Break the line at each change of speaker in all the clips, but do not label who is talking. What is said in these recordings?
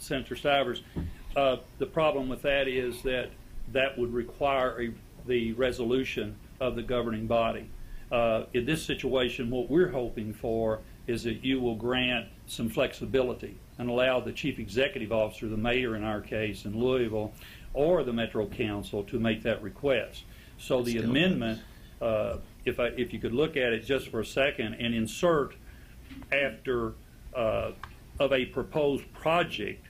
Senator Stivers. The problem with that is that that would require the resolution of the governing body. In this situation, what we're hoping for is that you will grant some flexibility and allow the chief executive officer, the mayor in our case in Louisville, or the Metro Council to make that request. So the amendment, if you could look at it just for a second and insert after of a proposed project,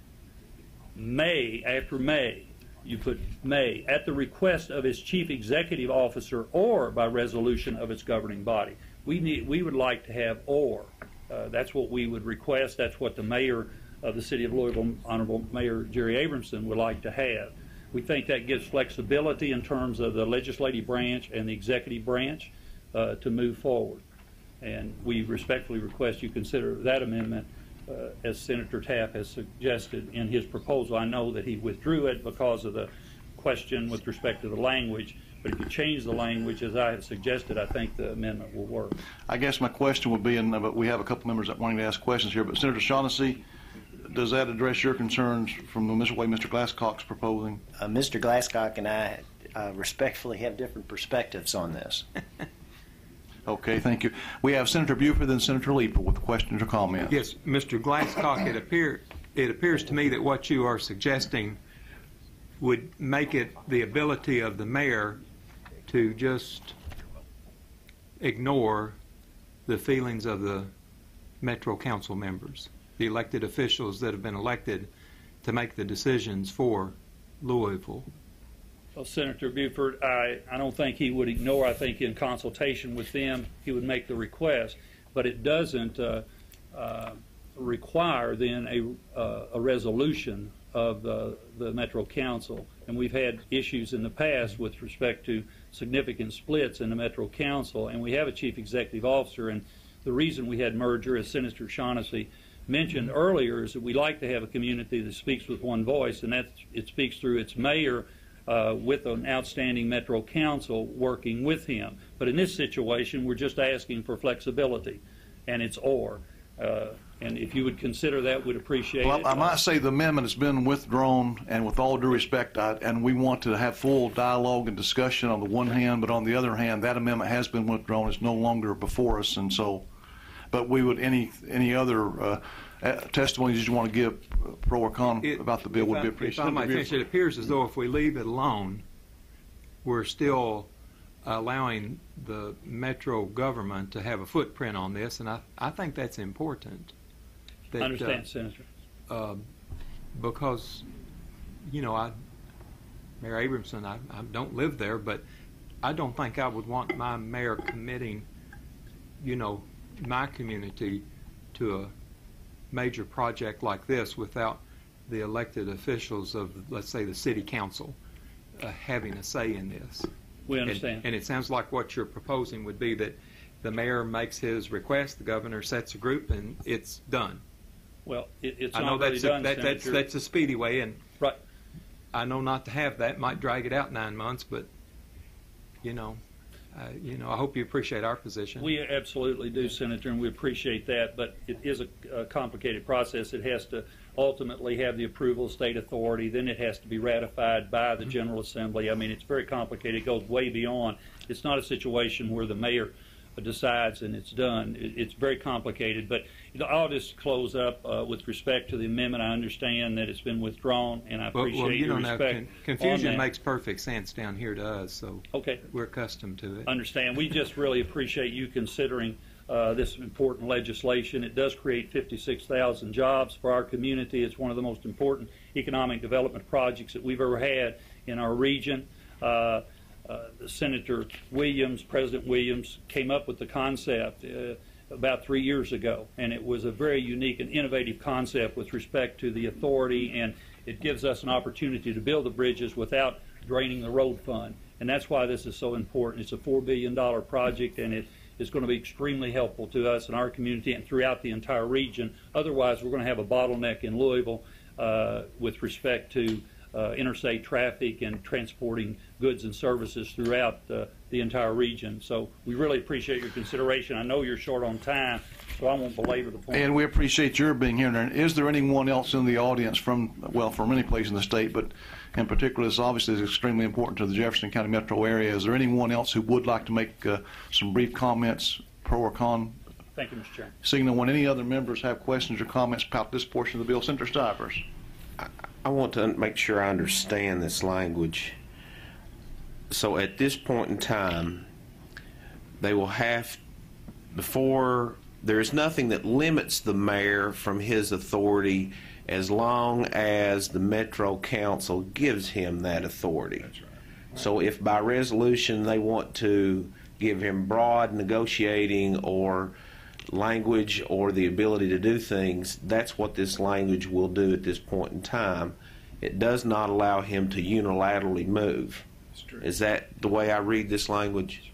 after May, you put May, at the request of its chief executive officer or by resolution of its governing body. We would like to have or. That's what we would request. That's what the mayor of the city of Louisville, Honorable Mayor Jerry Abramson, would like to have. We think that gives flexibility in terms of the legislative branch and the executive branch to move forward. And we respectfully request you consider that amendment as Senator Taft has suggested in his proposal. I know that he withdrew it because of the question with respect to the language, but if you change the language as I have suggested, I think the amendment will work.
I guess my question would be, but we have a couple members that wanting to ask questions here, but Senator Shaughnessy, does that address your concerns from the way Mr. Glasscock's proposing?
Mr. Glasscock and I respectfully have different perspectives on this.
Okay, thank you. We have Senator Buford and Senator Leeper with questions or comments.
Yes, Mr. Glasscock, it appears to me that what you are suggesting would make it the ability of the mayor to just ignore the feelings of the Metro Council members, the elected officials that have been elected to make the decisions for Louisville.
Well, Senator Buford, I don't think he would ignore. I think in consultation with them, he would make the request. But it doesn't require then a resolution of the Metro Council. And we've had issues in the past with respect to significant splits in the Metro Council. And we have a chief executive officer. And the reason we had merger, as Senator Shaughnessy mentioned earlier, is that we like to have a community that speaks with one voice, and that it speaks through its mayor with an outstanding Metro Council working with him. But in this situation, we're just asking for flexibility, and it's or. And if you would consider that, we'd appreciate it.
I might say the amendment has been withdrawn, and with all due respect, and we want to have full dialogue and discussion on the one hand, but on the other hand, that amendment has been withdrawn. It's no longer before us, and so, but we would, any other testimonies you want to give, pro or con, about the bill would be appreciated.
If I might finish, it appears as though if we leave it alone, we're still allowing the Metro government to have a footprint on this, and I think that's important.
I understand, Senator.
Because, you know, Mayor Abramson, I don't live there, but I don't think I would want my mayor committing, you know, my community to a major project like this without the elected officials of, let's say, the city council having a say in this.
We understand.
And it sounds like what you're proposing would be that the mayor makes his request, the governor sets a group, and it's done.
Well, it's
I know
not really done,
that's a speedy way, and
right.
I know not to have that might drag it out 9 months, but you know, I hope you appreciate our position.
We absolutely do, Senator, and we appreciate that. But it is a complicated process. It has to ultimately have the approval of state authority. Then it has to be ratified by the General Assembly. I mean, it's very complicated. It goes way beyond. It's not a situation where the mayor decides and it's done. It's very complicated. But I'll just close up with respect to the amendment. I understand that it's been withdrawn, and I appreciate your respect.
Confusion makes perfect sense down here to us, so
okay,
we're accustomed to it.
Understand. We just really appreciate you considering this important legislation. It does create 56,000 jobs for our community. It's one of the most important economic development projects that we've ever had in our region. Senator Williams, President Williams, came up with the concept about 3 years ago, and it was a very unique and innovative concept with respect to the authority, and it gives us an opportunity to build the bridges without draining the road fund, and that's why this is so important. It's a $4 billion project, and it is going to be extremely helpful to us and our community and throughout the entire region. Otherwise, we're going to have a bottleneck in Louisville with respect to interstate traffic and transporting goods and services throughout the entire region. So we really appreciate your consideration. I know you're short on time, so I won't belabor the point.
And we appreciate your being here. And is there anyone else in the audience from any place in the state, but in particular, this obviously is extremely important to the Jefferson County metro area. Is there anyone else who would like to make some brief comments, pro or con?
Thank you, Mr. Chairman.
Seeing no one, any other members have questions or comments about this portion of the bill? Senator Stivers.
I want to make sure I understand this language. So at this point in time, they will have, before, there is nothing that limits the mayor from his authority as long as the Metro Council gives him that authority.
That's right.
So if by resolution they want to give him broad negotiating or language or the ability to do things, that's what this language will do at this point in time. It does not allow him to unilaterally move.
That's true.
Is that the way I read this language?